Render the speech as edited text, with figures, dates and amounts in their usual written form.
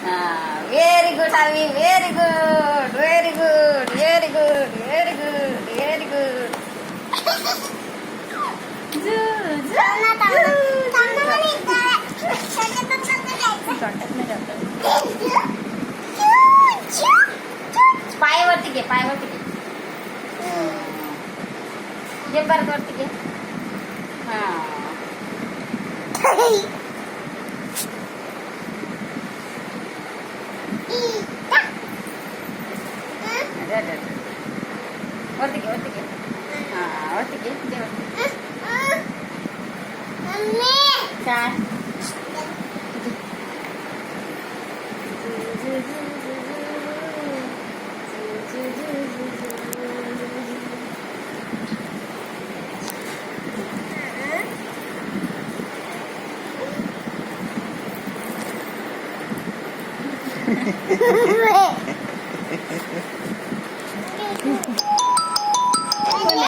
Very good आम्ही very good very good very good very good very good. पायावरती घे पायावरती घे. घे परत वरती घे. हा वरती घे वरती घे. हा वरती घे घे वरती. काय